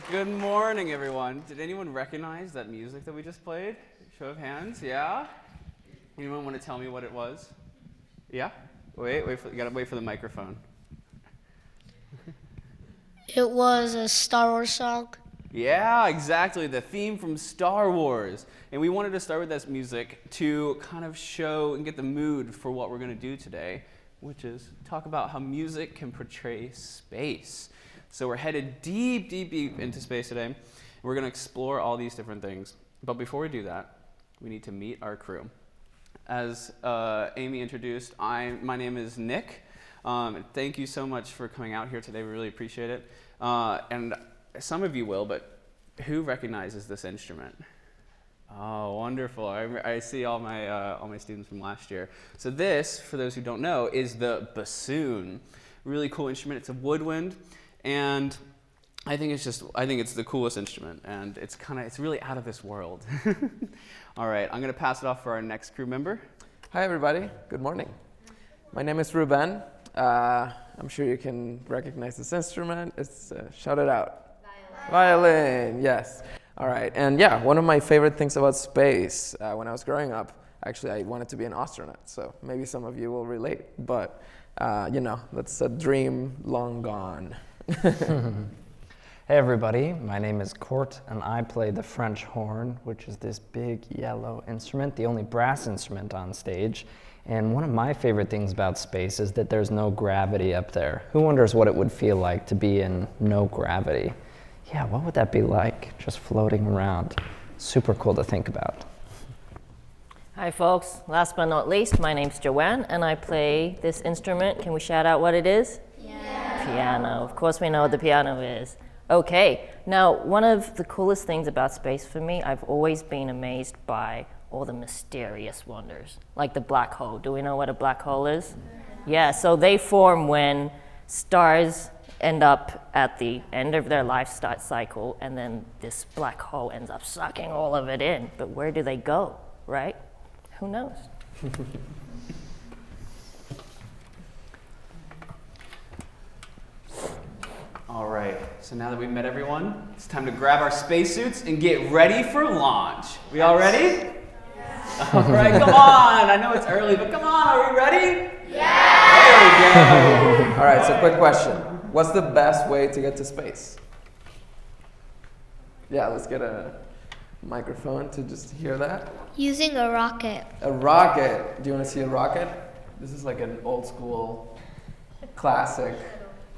Good morning, everyone. Did anyone recognize that music that we just played? Show of hands, yeah? Anyone want to tell me what it was? Yeah? You gotta wait for the microphone. It was a Star Wars song. Yeah, exactly, the theme from Star Wars. And we wanted to start with this music to kind of show and get the mood for what we're gonna do today, which is talk about how music can portray space. So we're headed deep, deep, deep into space today. We're going to explore all these different things. But before we do that, we need to meet our crew. As Amy introduced, my name is Nik. Thank you so much for coming out here today. We really appreciate it. And some of you will, but who recognizes this instrument? Oh, wonderful. I see all my students from last year. So this, for those who don't know, is the bassoon. Really cool instrument. It's a woodwind. And I think it's the coolest instrument, and it's really out of this world. All right, I'm gonna pass it off for our next crew member. Hi everybody, good morning. My name is Ruben. I'm sure you can recognize this instrument. It's, shout it out. Violin, yes. All right, and yeah, one of my favorite things about space, when I was growing up, actually I wanted to be an astronaut, so maybe some of you will relate, but that's a dream long gone. Hey everybody, my name is Cort and I play the French horn, which is this big yellow instrument, the only brass instrument on stage. And one of my favorite things about space is that there's no gravity up there. Who wonders what it would feel like to be in no gravity? Yeah, what would that be like, just floating around? Super cool to think about. Hi folks, last but not least, my name's Joanne and I play this instrument. Can we shout out what it is? Piano. Of course we know what the piano is. Okay, now one of the coolest things about space for me, I've always been amazed by all the mysterious wonders, like the black hole. Do we know what a black hole is? Yeah, so they form when stars end up at the end of their life cycle, and then this black hole ends up sucking all of it in. But where do they go, right? Who knows? All right, so now that we've met everyone, it's time to grab our spacesuits and get ready for launch. We all ready? Yeah. All right, come on. I know it's early, but come on, are we ready? Yeah! There we go. All right, so quick question. What's the best way to get to space? Yeah, let's get a microphone to just hear that. Using a rocket. A rocket. Do you want to see a rocket? This is like an old school, classic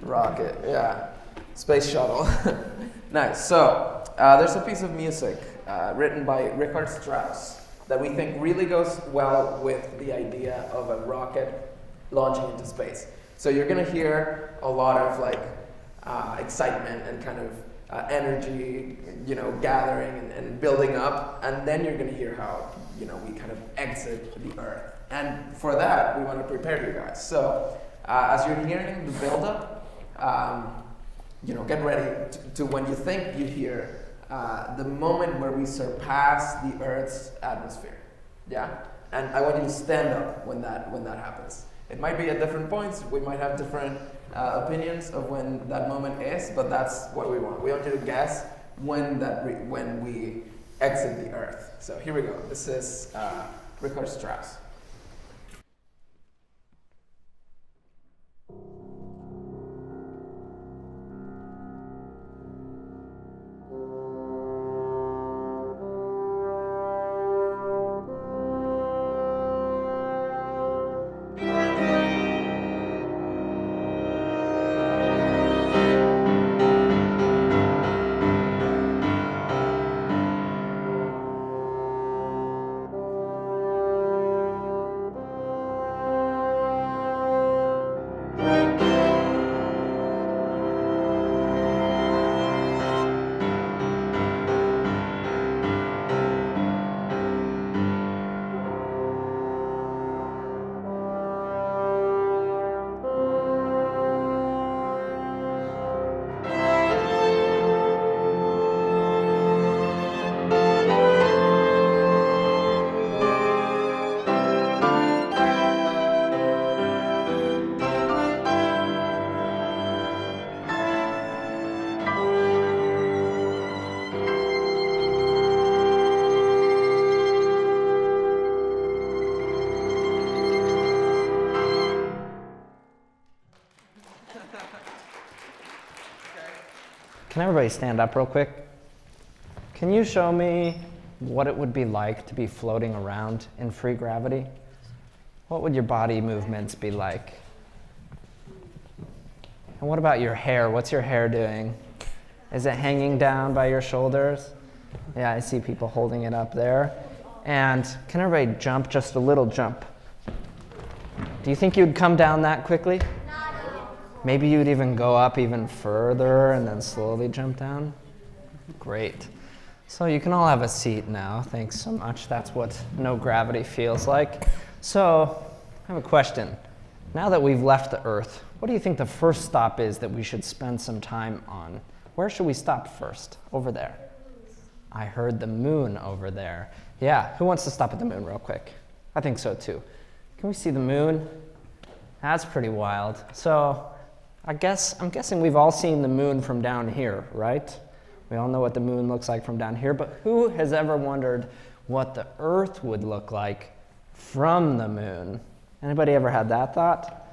rocket. Yeah. Space shuttle. Nice. So there's a piece of music written by Richard Strauss that we think really goes well with the idea of a rocket launching into space. So you're going to hear a lot of excitement and kind of energy, gathering and building up, and then you're going to hear how we kind of exit the Earth. And for that, we want to prepare you guys. So as you're hearing the build-up, get ready to when you think you hear the moment where we surpass the Earth's atmosphere. Yeah? And I want you to stand up when that happens. It might be at different points. We might have different opinions of when that moment is, but that's what we want. We want you to guess when we exit the Earth. So here we go. This is Richard Strauss. Can everybody stand up real quick? Can you show me what it would be like to be floating around in free gravity? What would your body movements be like? And what about your hair? What's your hair doing? Is it hanging down by your shoulders? Yeah, I see people holding it up there. And can everybody jump, just a little jump? Do you think you'd come down that quickly? Maybe you'd even go up even further and then slowly jump down? Great. So you can all have a seat now. Thanks so much. That's what no gravity feels like. So I have a question. Now that we've left the Earth, what do you think the first stop is that we should spend some time on? Where should we stop first? Over there. I heard the moon over there. Yeah, who wants to stop at the moon real quick? I think so too. Can we see the moon? That's pretty wild. So I'm guessing we've all seen the moon from down here, right? We all know what the moon looks like from down here, but who has ever wondered what the Earth would look like from the moon? Anybody ever had that thought?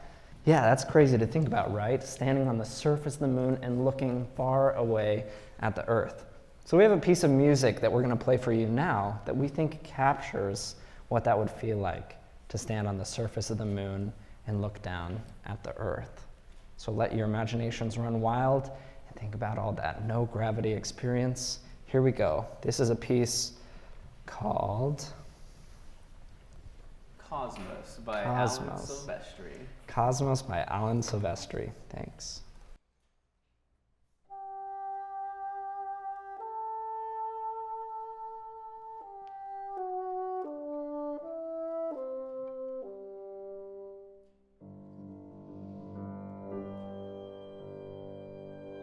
Yeah, that's crazy to think about, right? Standing on the surface of the moon and looking far away at the Earth. So we have a piece of music that we're going to play for you now that we think captures what that would feel like to stand on the surface of the moon and look down at the Earth. So let your imaginations run wild and think about all that no gravity experience. Here we go. This is a piece called Cosmos by Alan Silvestri. Cosmos by Alan Silvestri. Thanks.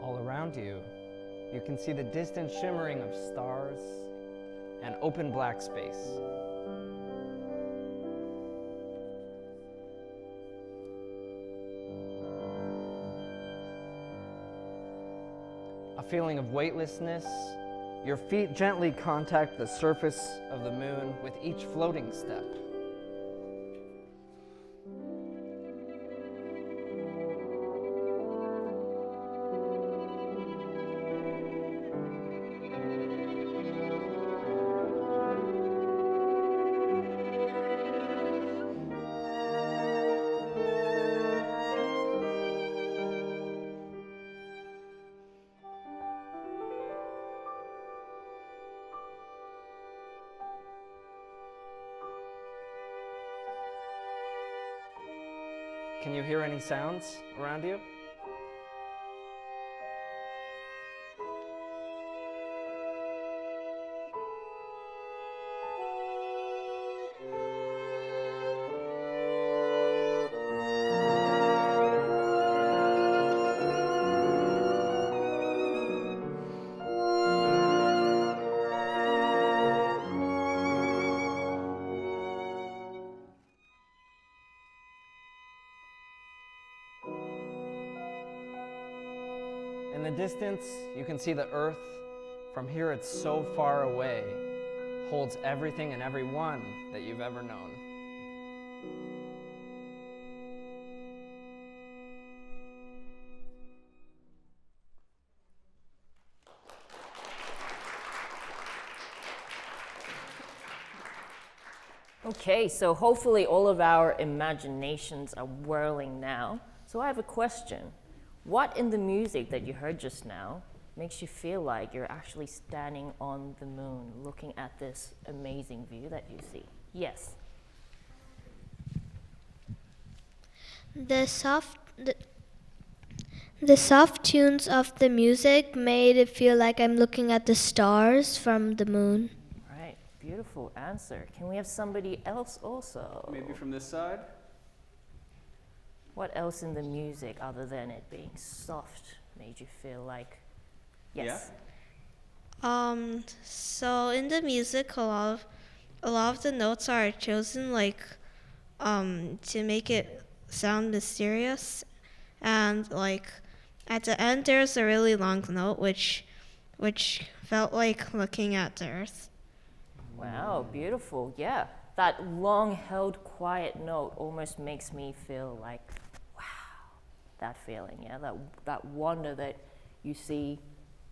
All around you, you can see the distant shimmering of stars and open black space. A feeling of weightlessness. Your feet gently contact the surface of the moon with each floating step. Can you hear any sounds around you? In the distance, you can see the Earth. From here, it's so far away, holds everything and everyone that you've ever known. Okay, so hopefully all of our imaginations are whirling now. So I have a question. What in the music that you heard just now makes you feel like you're actually standing on the moon looking at this amazing view that you see? Yes. The soft tunes of the music made it feel like I'm looking at the stars from the moon. Right, beautiful answer. Can we have somebody else also? Maybe from this side? What else in the music other than it being soft made you feel like, yes? Yeah. So in the music, a lot of the notes are chosen to make it sound mysterious, and at the end there's a really long note which felt like looking at the Earth. Wow, beautiful. Yeah, that long held quiet note almost makes me feel like, wow, that feeling, yeah, that wonder that you see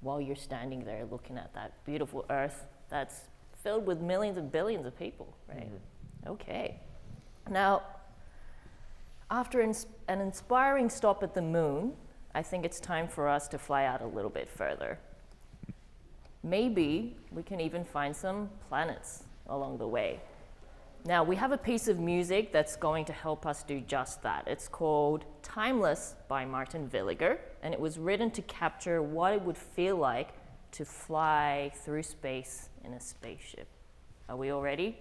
while you're standing there looking at that beautiful Earth that's filled with millions and billions of people, right? Okay. Now, after an inspiring stop at the moon, I think it's time for us to fly out a little bit further. Maybe we can even find some planets along the way. Now, we have a piece of music that's going to help us do just that. It's called Timeless by Martin Villiger, and it was written to capture what it would feel like to fly through space in a spaceship. Are we all ready?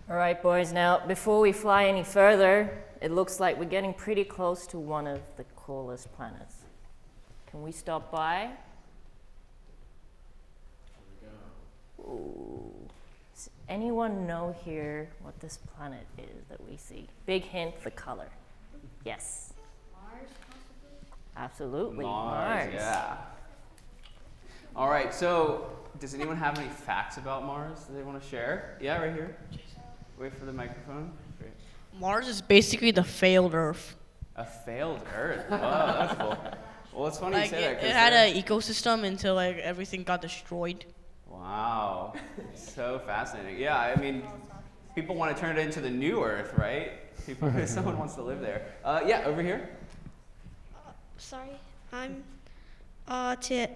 All right, boys, now before we fly any further, it looks like we're getting pretty close to one of the coolest planets. Can we stop by? Ooh. Does anyone know here what this planet is that we see? Big hint, the color. Yes. Mars, possibly? Absolutely, Mars, yeah. All right, so does anyone have any facts about Mars that they want to share? Yeah, right here. Wait for the microphone. Great. Mars is basically the failed Earth. A failed Earth. Oh, that's cool. Well, it's funny you say that. It 'Cause had an ecosystem until like everything got destroyed. Wow, so fascinating. Yeah, I mean, people want to turn it into the new Earth, right? Someone wants to live there. Yeah, over here. Sorry, I'm to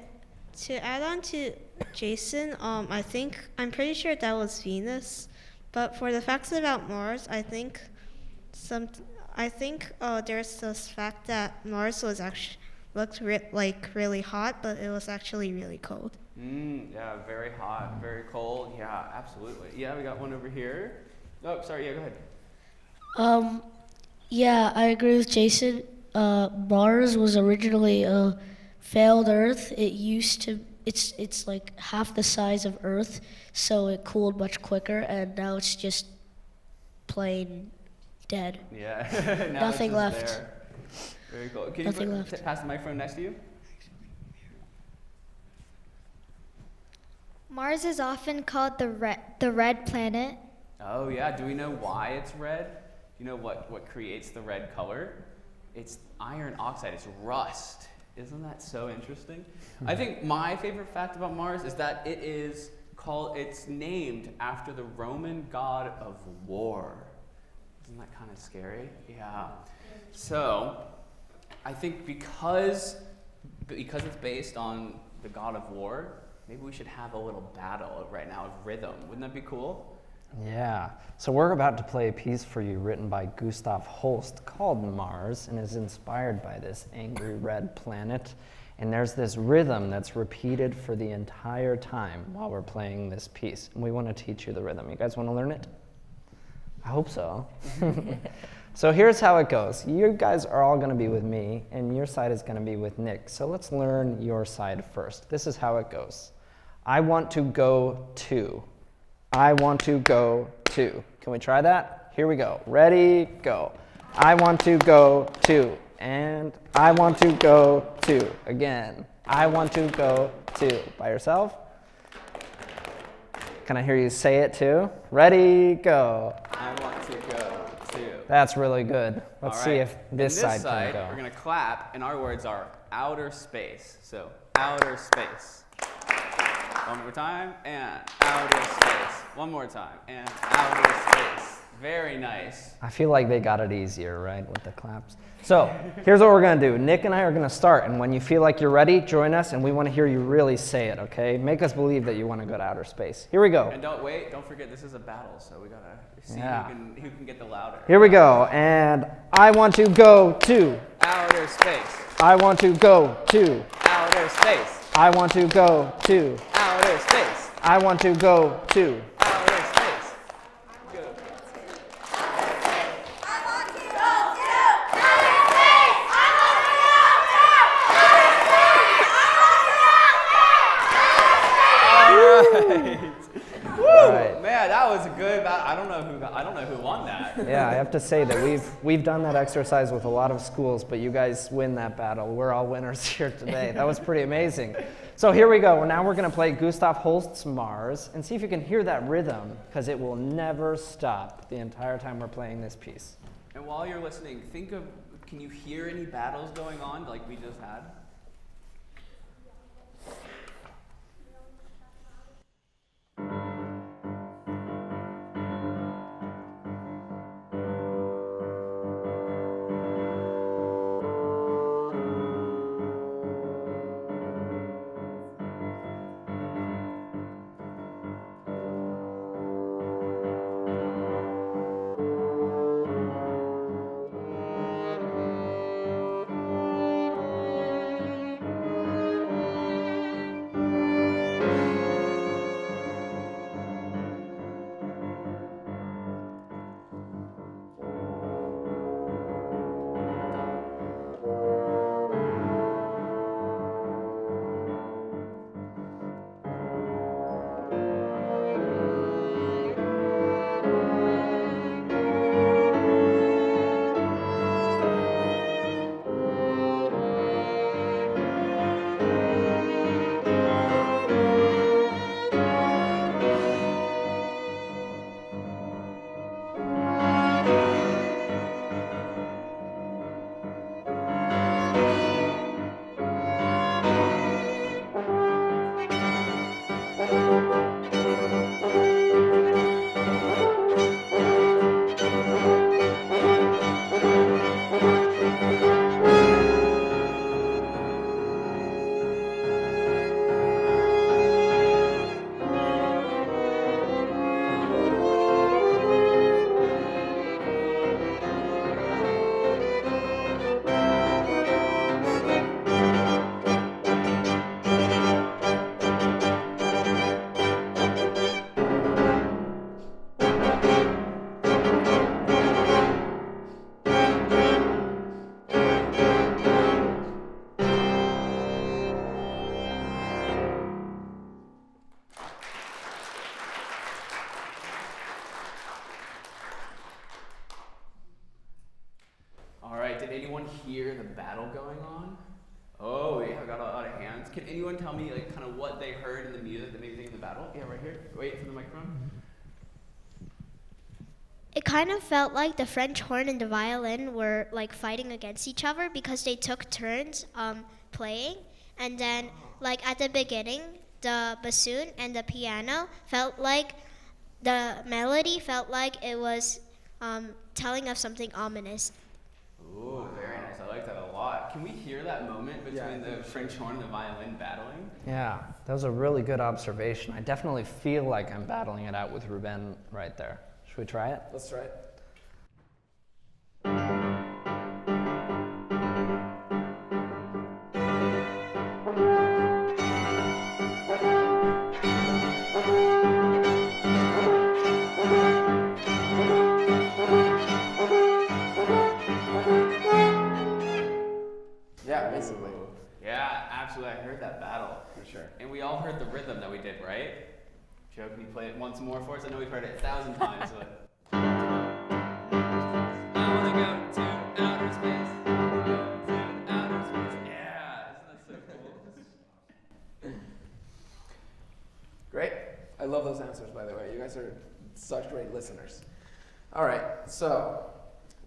add on to Jason. I'm pretty sure that was Venus, but for the facts about Mars, I think there's this fact that Mars was actually looked really hot, but it was actually really cold. Yeah, very hot, very cold. Yeah, absolutely. Yeah, we got one over here. Oh, sorry. Yeah, go ahead. Yeah, I agree with Jason. Mars was originally a failed Earth. It's like half the size of Earth, so it cooled much quicker, and now it's just plain dead. Yeah. Now Nothing it's just left. there. Very cool. Can Nothing you left. pass the microphone next to you? Mars is often called the red planet. Oh yeah. Do we know why it's red? You know what creates the red color? It's iron oxide. It's rust. Isn't that so interesting? I think my favorite fact about Mars is that it's named after the Roman god of war. Isn't that kind of scary? Yeah. So, I think because it's based on the god of war, maybe we should have a little battle right now of rhythm. Wouldn't that be cool? Yeah, so we're about to play a piece for you written by Gustav Holst called Mars, and is inspired by this angry red planet. And there's this rhythm that's repeated for the entire time while we're playing this piece. And we want to teach you the rhythm. You guys want to learn it? I hope so. So here's how it goes. You guys are all going to be with me, and your side is going to be with Nik. So let's learn your side first. This is how it goes. I want to go to. I want to go to. Can we try that? Here we go. Ready, go. I want to go to. And I want to go to. Again. I want to go to. By yourself? Can I hear you say it too? Ready, go. I want to go to. That's really good. Let's All see right. if this And side can we're go. going to clap, and our words are outer space. So, outer space. One more time, and outer space. One more time, and outer space. Very nice. I feel like they got it easier, right, with the claps. So here's what we're going to do. Nick and I are going to start, and when you feel like you're ready, join us, and we want to hear you really say it, okay? Make us believe that you want to go to outer space. Here we go. And don't forget, this is a battle, so we got to see who can get the louder. Here we go, and I want to go to. Outer space. I want to go to. Outer space. I want to go to. Outer space. I want to go to. Outer space. Go. All right. Man, that was a good battle. I don't know who won that. Yeah, I have to say that we've done that exercise with a lot of schools, but you guys win that battle. We're all winners here today. That was pretty amazing. So here we go. Now we're going to play Gustav Holst's Mars and see if you can hear that rhythm, because it will never stop the entire time we're playing this piece. And while you're listening, can you hear any battles going on like we just had? Did anyone hear the battle going on? Oh, yeah, I got a lot of hands. Can anyone tell me like kind of what they heard in the music that made you think of the battle? Yeah, right here. Wait for the microphone. It kind of felt like the French horn and the violin were like fighting against each other because they took turns playing. And then like at the beginning, the bassoon and the piano felt like the melody felt like it was telling us something ominous. Ooh, very nice. I like that a lot. Can we hear that moment between the French horn and the violin battling? Yeah, that was a really good observation. I definitely feel like I'm battling it out with Ruben right there. Should we try it? Let's try it. Yeah, basically. Yeah, absolutely. I heard that battle. For sure. And we all heard the rhythm that we did, right? Joe, can you play it once more for us? I know we've heard it 1,000 times, but... I wanna go to outer space. I wanna go to outer space. Yeah, isn't that so cool? Great. I love those answers, by the way. You guys are such great listeners. All right, so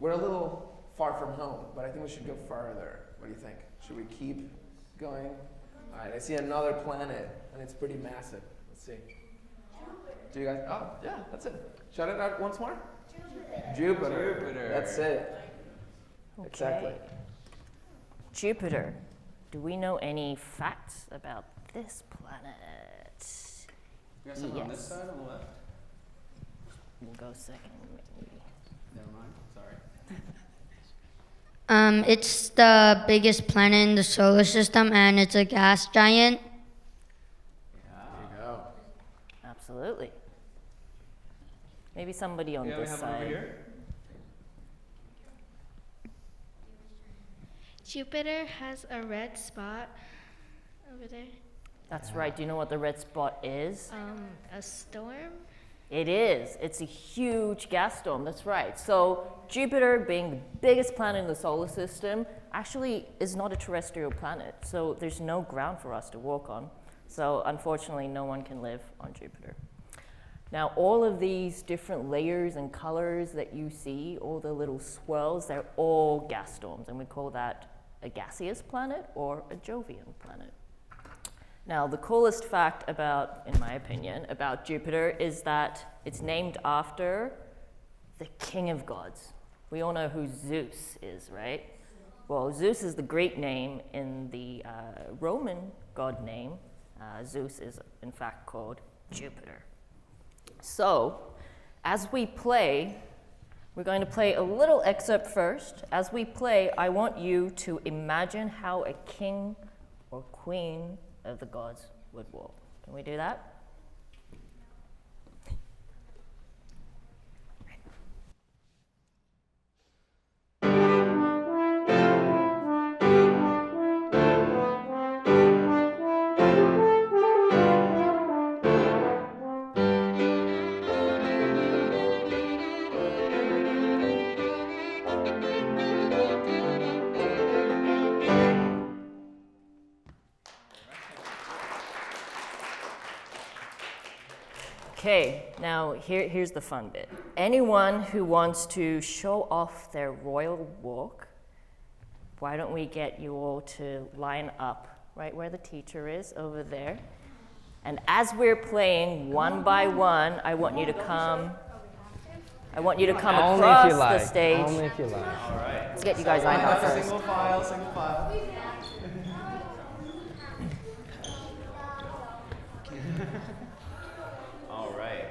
we're a little far from home, but I think we should go farther. What do you think? Should we keep going? All right, I see another planet, and it's pretty massive. Let's see. Do you guys? Oh, yeah, that's it. Shout it out once more. Jupiter. Jupiter. That's it. Okay. Exactly. Jupiter. Do we know any facts about this planet? You got something on this Yes. side on the left? We'll go second, maybe. Never mind. Sorry. It's the biggest planet in the solar system, and it's a gas giant. There you go. Absolutely. Maybe somebody on Yeah, we this have one over side. here. Jupiter has a red spot over there. That's right. Do you know what the red spot is? A storm. It is. It's a huge gas storm. That's right. So Jupiter, being the biggest planet in the solar system, actually is not a terrestrial planet. So there's no ground for us to walk on. So unfortunately, no one can live on Jupiter. Now, all of these different layers and colors that you see, all the little swirls, they're all gas storms, and we call that a gaseous planet or a Jovian planet. Now, the coolest fact about, in my opinion, about Jupiter is that it's named after the king of gods. We all know who Zeus is, right? Well, Zeus is the Greek name. In the Roman god name, Zeus is in fact called Jupiter. So, as we play, we're going to play a little excerpt first. As we play, I want you to imagine how a king or queen of the gods would walk. Can we do that? Okay, now here's the fun bit. Anyone who wants to show off their royal walk, why don't we get you all to line up right where the teacher is, over there. And as we're playing one by one, I want you to come across the stage. Only if you like. All right. Let's get you guys lined up first. Single file, single file. All right.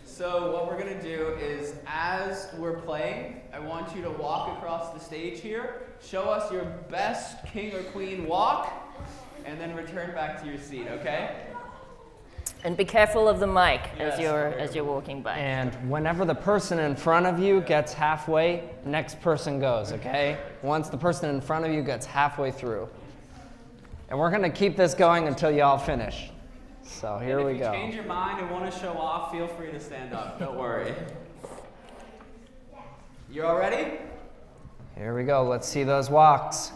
So what we're going to do is, as we're playing, I want you to walk across the stage here, show us your best king or queen walk, and then return back to your seat, okay? And be careful of the mic Yes, as you're walking by. And whenever the person in front of you gets halfway, next person goes, okay? Once the person in front of you gets halfway through. And we're going to keep this going until you all finish. So here we go. If you change your mind and want to show off, feel free to stand up. Don't worry. You all ready? Here we go. Let's see those walks.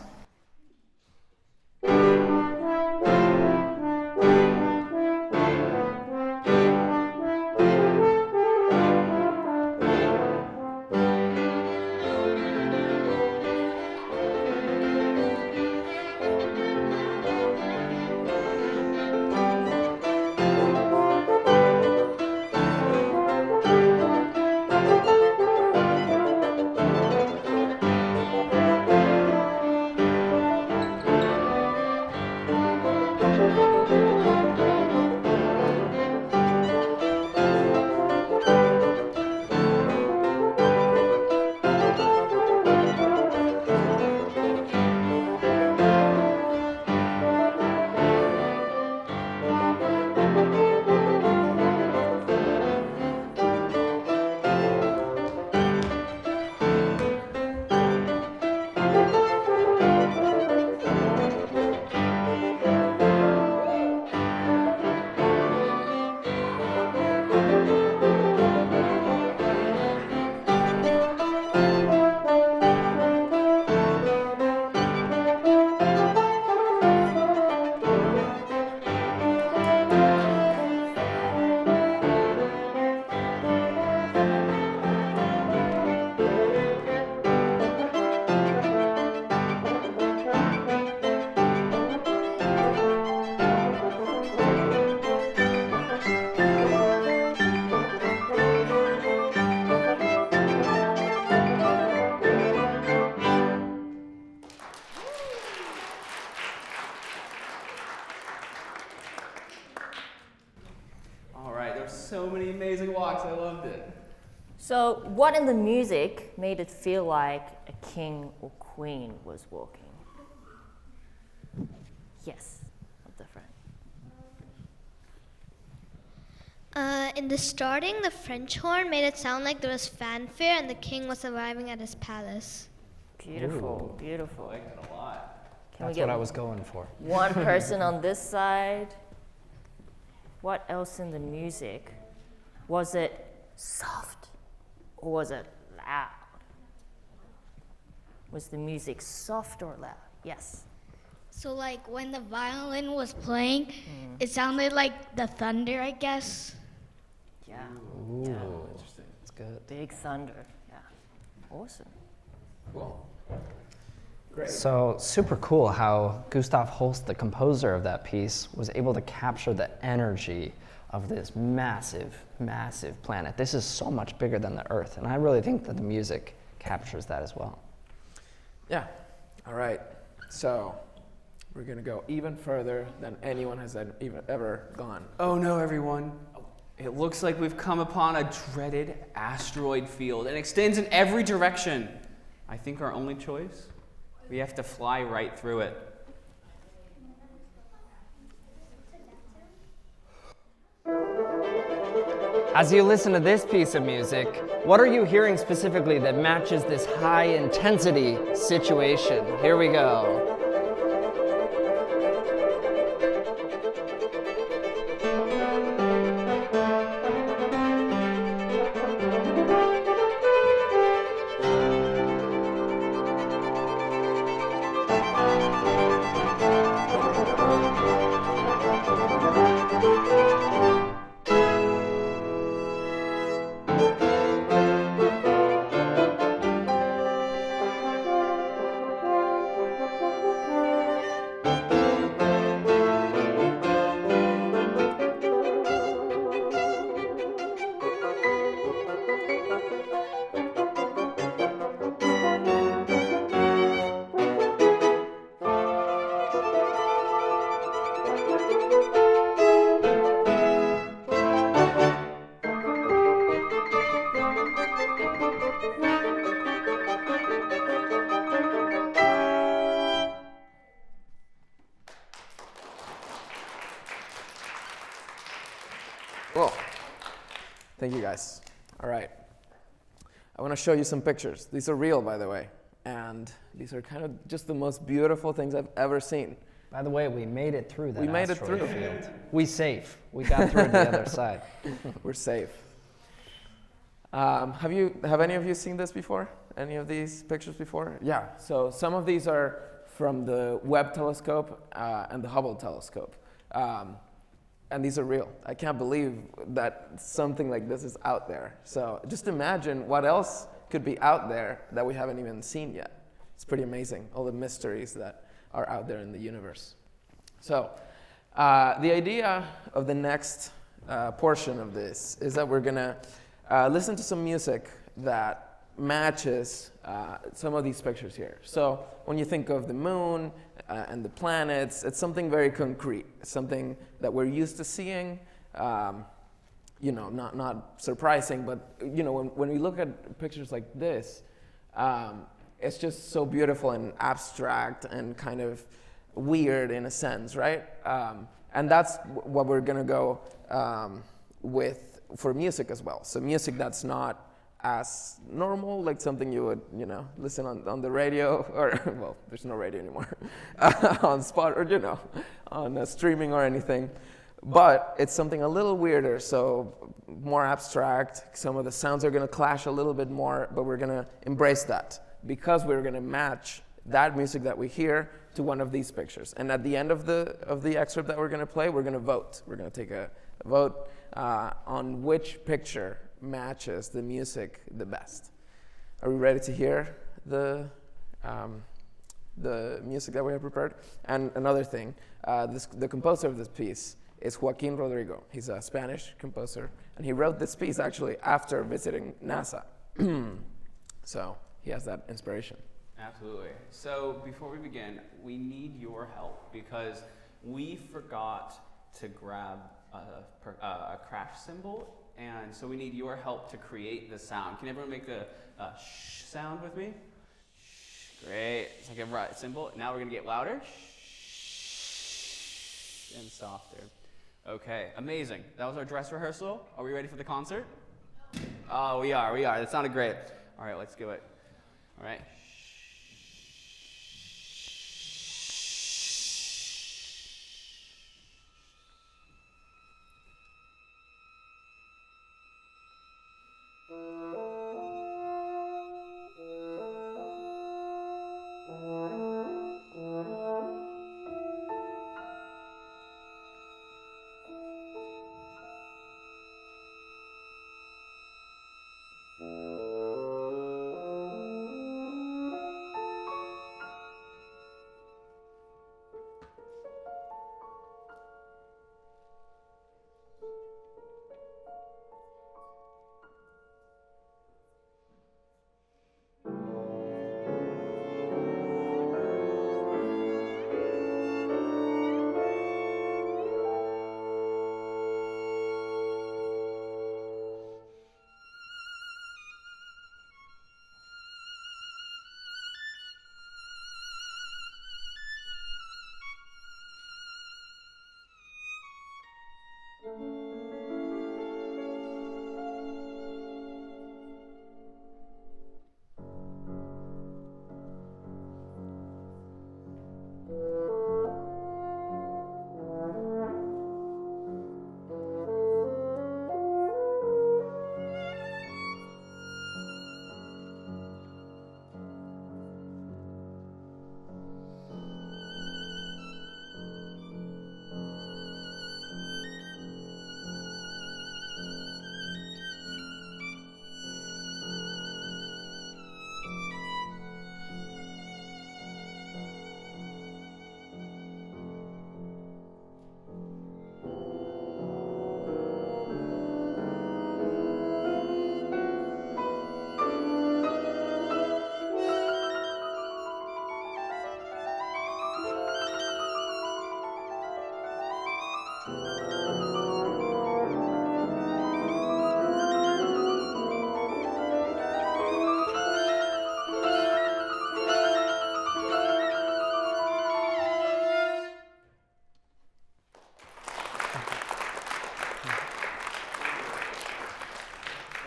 amazing walks. I loved it. So, what in the music made it feel like a king or queen was walking? Yes, what's different? In the starting, the French horn made it sound like there was fanfare and the king was arriving at his palace. Beautiful, I beautiful. like it a lot. Can That's we get what I was going for. one person on this side? What else in the music? Was it soft or was it loud? Was the music soft or loud? Yes. So like when the violin was playing, it sounded like the thunder, I guess. Yeah. Ooh, Yeah. Interesting. that's good. Big thunder. Yeah. Awesome. Cool. Great. So super cool how Gustav Holst, the composer of that piece, was able to capture the energy of this massive, massive planet. This is so much bigger than the Earth, and I really think that the music captures that as well. Yeah. All right. So we're gonna go even further than anyone has ever gone. Oh no, everyone. It looks like we've come upon a dreaded asteroid field. It extends in every direction. I think our only choice, we have to fly right through it. As you listen to this piece of music, what are you hearing specifically that matches this high intensity situation? Here we go. Cool. Thank you guys. All right. I want to show you some pictures. These are real, by the way. And these are kind of just the most beautiful things I've ever seen. By the way, we made it through that We made it asteroid through. field. We safe. We got through the other side. We're safe. Have any of you seen this before? Any of these pictures before? Yeah. So some of these are from the Webb telescope and the Hubble telescope. And these are real. I can't believe that something like this is out there. So just imagine what else could be out there that we haven't even seen yet. It's pretty amazing, all the mysteries that are out there in the universe. So the idea of the next portion of this is that we're gonna listen to some music that matches some of these pictures here. So when you think of the moon and the planets, it's something very concrete, something that we're used to seeing. You know, not surprising, but you know, when we look at pictures like this, it's just so beautiful and abstract and kind of weird in a sense, right? And that's what we're gonna go with for music as well. So music that's not as normal, like something you would, you know, listen on the radio, or well, there's no radio anymore, on Spot, or you know, on streaming or anything. But it's something a little weirder, so more abstract. Some of the sounds are going to clash a little bit more, but we're going to embrace that because we're going to match that music that we hear to one of these pictures. And at the end of the excerpt that we're going to play, we're going to vote. We're going to take a vote on which picture matches the music the best. Are we ready to hear the music that we have prepared? And another thing, the composer of this piece is Joaquín Rodrigo. He's a Spanish composer, and he wrote this piece actually after visiting NASA. So he has that inspiration. Absolutely. So before we begin, we need your help because we forgot to grab a crash cymbal And so we need your help to create the sound. Can everyone make the sh sound with me? Shh. Great. It's like a symbol. Now we're going to get louder. Shh. And softer. Okay, amazing. That was our dress rehearsal. Are we ready for the concert? Oh, we are. That sounded great. All right, let's do it. All right.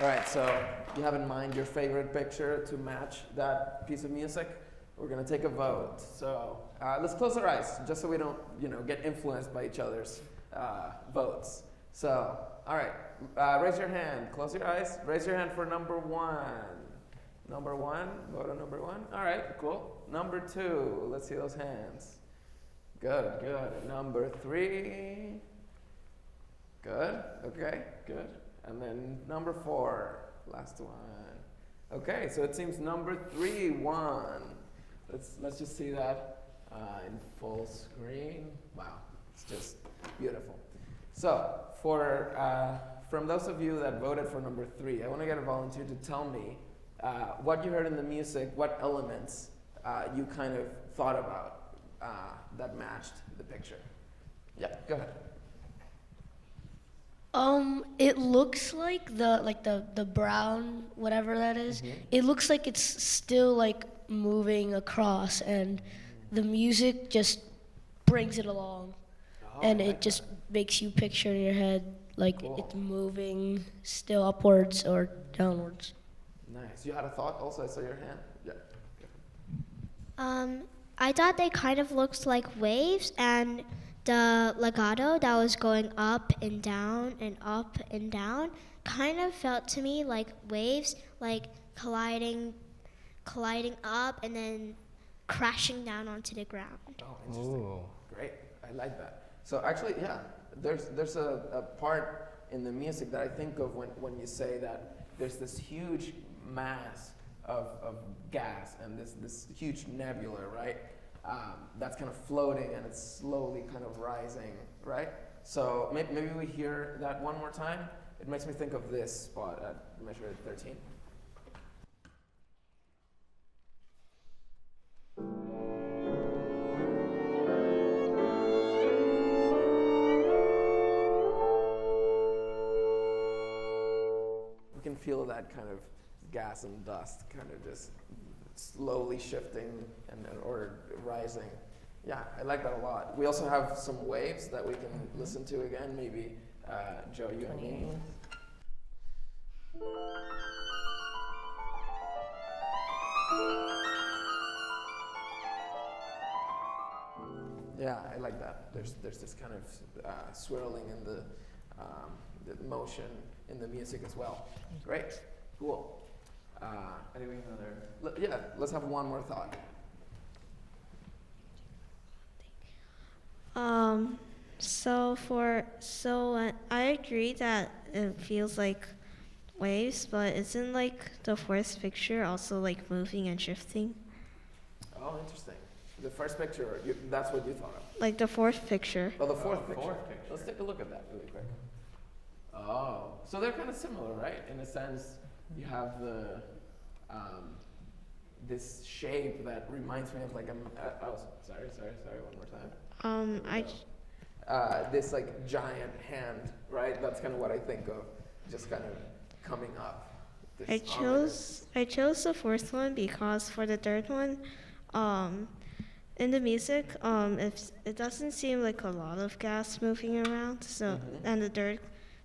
All right, so you have in mind your favorite picture to match that piece of music? We're gonna take a vote. So let's close our eyes, just so we don't, get influenced by each other's votes. So, all right, raise your hand. Close your eyes. Raise your hand for number one. Number one. Vote on number one. All right, cool. Number two. Let's see those hands. Good, good. Number three. Good. Okay, good. And then number four. Last one. Okay, so it seems number three won. Let's just see that in full screen. Wow, it's just beautiful. So from those of you that voted for number three, I want to get a volunteer to tell me what you heard in the music, what elements you kind of thought about that matched the picture. Yeah, go ahead. It looks like the brown, whatever that is, it looks like it's still like moving across, and the music just brings it along. And it just makes you picture in your head like it's moving still upwards or downwards. Nice. You had a thought also? I saw your hand. Yeah. I thought they kind of looked like waves, and the legato that was going up and down and up and down kind of felt to me like waves, like colliding up and then crashing down onto the ground. Oh, interesting. Ooh. Great. I like that. So actually, yeah, there's a part in the music that I think of when you say that there's this huge mass of gas and this huge nebula, right? That's kind of floating and it's slowly kind of rising, right? So maybe we hear that one more time. It makes me think of this spot at measure 13. can feel that kind of gas and dust kind of just slowly shifting or rising. Yeah, I like that a lot. We also have some waves that we can listen to again. Maybe Joe, you and me. Yeah, I like that. There's this kind of swirling in the motion in the music as well. Great, cool. Anything other? Yeah, let's have one more thought. So I agree that it feels like waves, but isn't like the fourth picture also like moving and shifting? Oh, interesting. The first picture, that's what you thought of? Like the fourth picture. Oh, the fourth picture. Let's take a look at that really quick. Oh, so they're kind of similar, right? In a sense, you have the this shape that reminds me of like sorry, one more time. This like giant hand, right? That's kind of what I think of, just kind of coming up. I chose the fourth one because for the third one, in the music, it doesn't seem like a lot of gas moving around. So and the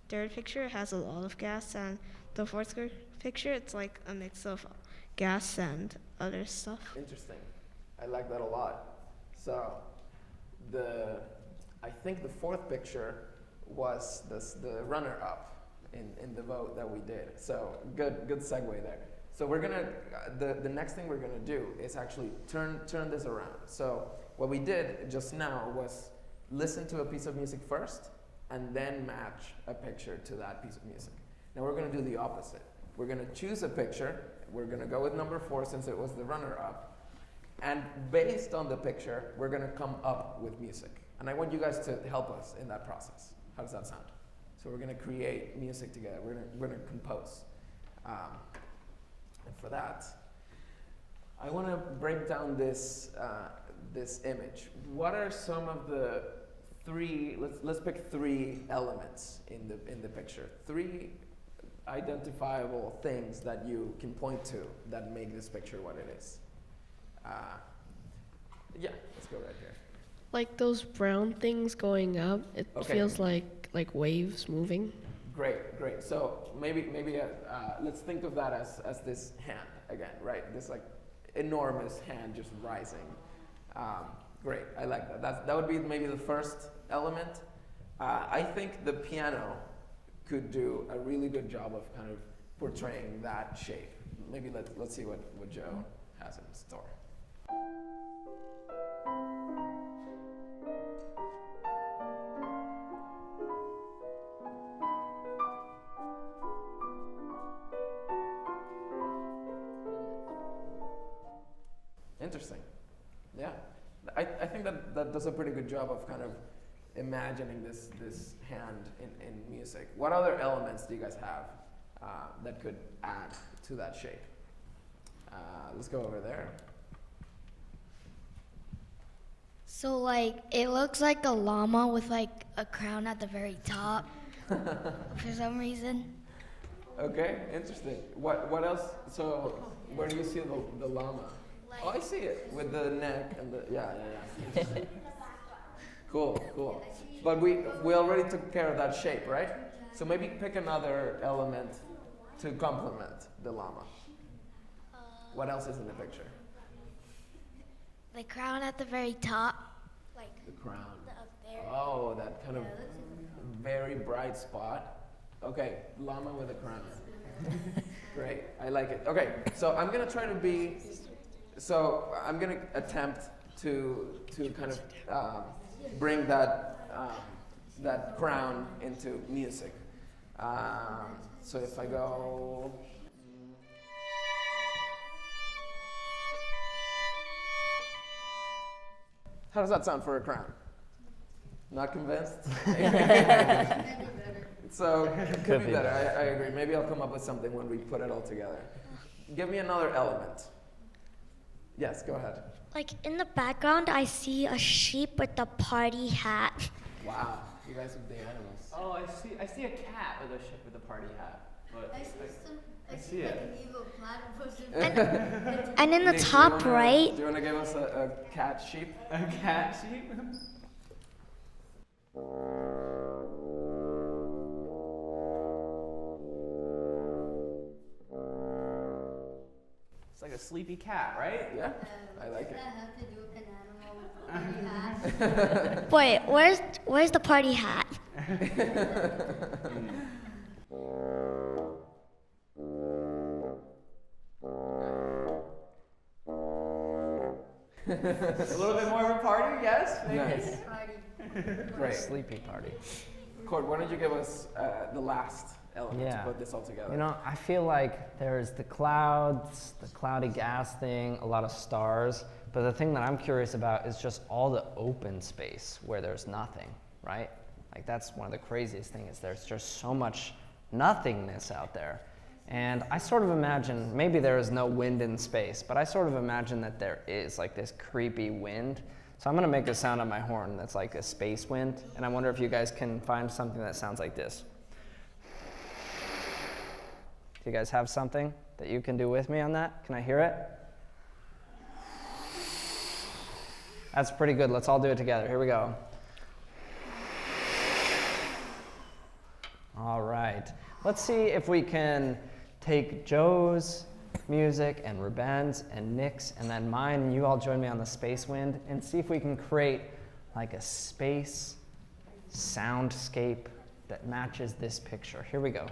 third picture has a lot of gas, and the fourth picture it's like a mix of gas and other stuff. Interesting. I like that a lot. So I think the fourth picture was the runner-up in the vote that we did. So good segue there. So we're gonna the next thing we're gonna do is actually turn this around. So what we did just now was listen to a piece of music first and then match a picture to that piece of music. Now we're gonna do the opposite. We're gonna choose a picture. We're gonna go with number 4 since it was the runner-up. And based on the picture, we're gonna come up with music. And I want you guys to help us in that process. How does that sound? So we're gonna create music together. We're gonna compose. And for that, I want to break down this this image. What are some of the 3? Let's pick 3 elements in the picture. 3 identifiable things that you can point to that make this picture what it is. Yeah, let's go right here. Like those brown things going up, it feels like waves moving. Great. So maybe let's think of that as this hand again, right? This like enormous hand just rising. Great, I like that. That would be maybe the first element. I think the piano could do a really good job of kind of portraying that shape. Maybe let's see what Joe has in store. Interesting. Yeah. I think that does a pretty good job of kind of imagining this hand in music. What other elements do you guys have that could add to that shape? Let's go over there. So like it looks like a llama with like a crown at the very top for some reason. Okay, interesting. What else? So where do you see the llama? Oh, I see it with the neck and the yeah. Cool. But we already took care of that shape, right? So maybe pick another element to complement the llama. What else is in the picture? The crown at the very top, like the crown. up there. Oh, that kind of very bright spot. Okay, llama with a crown. Great, I like it. Okay, so I'm gonna attempt to kind of bring that crown into music. So if I go. How does that sound for a crown? Not convinced? So, could be better. I agree. Maybe I'll come up with something when we put it all together. Give me another element. Yes, go ahead. Like in the background, I see a sheep with a party hat. Wow, you guys are the animals. Oh, I see a cat with a party hat. But I see some see it. And in the Nick, top right, Do you want to give us a cat sheep? A cat sheep? It's like a sleepy cat, right? Yeah, I like it. wait, where's the party hat? A little bit more of a party, yes? Maybe? Nice. Great. Sleepy party. Cort, why don't you give us the last element Yeah. to put this all together? You know, I feel like there's the clouds, the cloudy gas thing, a lot of stars, but the thing that I'm curious about is just all the open space where there's nothing, right? Like that's one of the craziest things. There's just so much nothingness out there. And I sort of imagine, maybe there is no wind in space, but I sort of imagine that there is like this creepy wind. So I'm gonna make a sound on my horn that's like a space wind, and I wonder if you guys can find something that sounds like this. Do you guys have something that you can do with me on that? Can I hear it? That's pretty good. Let's all do it together. Here we go. All right. Let's see if we can take Joe's music and Ruben's and Nik's and then mine, and you all join me on the space wind and see if we can create like a space soundscape that matches this picture. Here we go.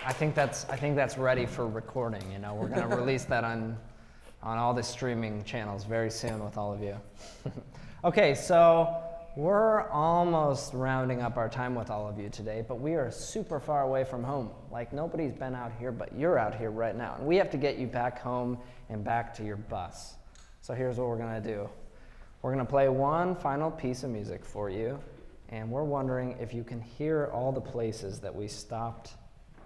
I think that's ready for recording. You know, we're going to release that on all the streaming channels very soon with all of you. Okay, so we're almost rounding up our time with all of you today, but we are super far away from home. Like nobody's been out here, but you're out here right now, and we have to get you back home and back to your bus. So here's what we're going to do. We're going to play one final piece of music for you, and we're wondering if you can hear all the places that we stopped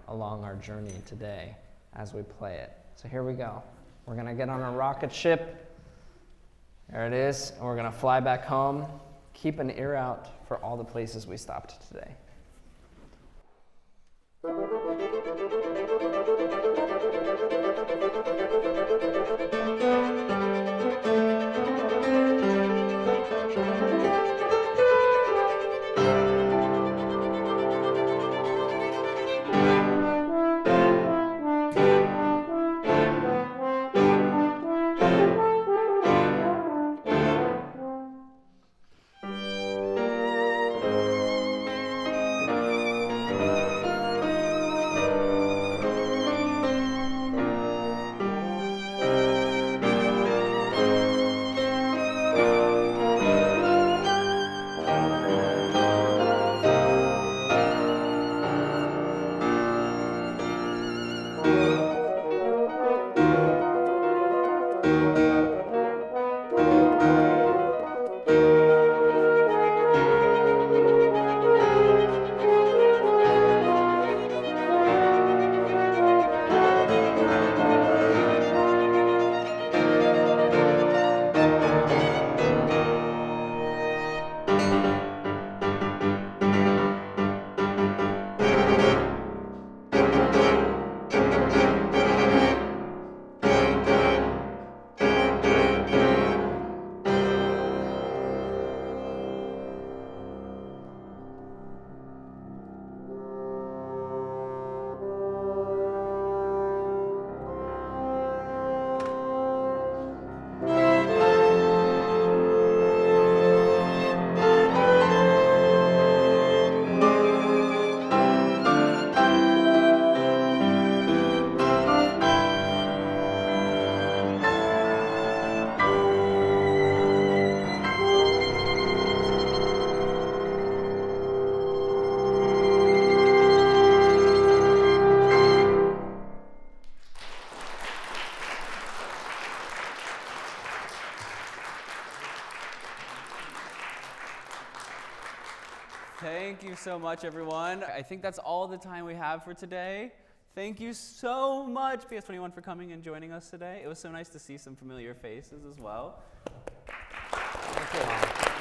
along our journey today as we play it. So here we go. We're gonna get on a rocket ship. There it is. And we're gonna fly back home. Keep an ear out for all the places we stopped today. Thank you so much, everyone. I think that's all the time we have for today. Thank you so much, PS21, for coming and joining us today. It was so nice to see some familiar faces as well. Thank you.